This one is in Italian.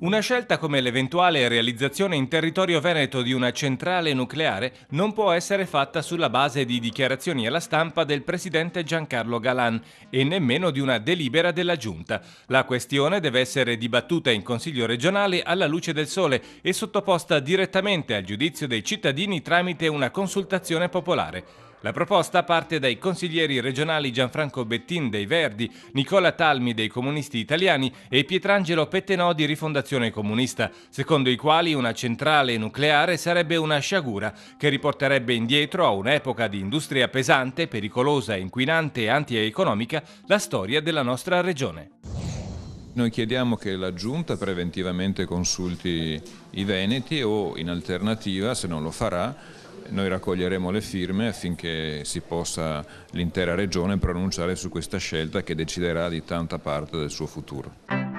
Una scelta come l'eventuale realizzazione in territorio veneto di una centrale nucleare non può essere fatta sulla base di dichiarazioni alla stampa del presidente Giancarlo Galan e nemmeno di una delibera della Giunta. La questione deve essere dibattuta in Consiglio regionale alla luce del sole e sottoposta direttamente al giudizio dei cittadini tramite una consultazione popolare. La proposta parte dai consiglieri regionali Gianfranco Bettin dei Verdi, Nicola Talmi dei Comunisti Italiani e Pietrangelo Pettenò di Rifondazione Comunista, secondo i quali una centrale nucleare sarebbe una sciagura che riporterebbe indietro a un'epoca di industria pesante, pericolosa, inquinante e antieconomica la storia della nostra regione. Noi chiediamo che la Giunta preventivamente consulti i veneti o, in alternativa, se non lo farà, noi raccoglieremo le firme affinché si possa l'intera regione pronunciare su questa scelta che deciderà di tanta parte del suo futuro.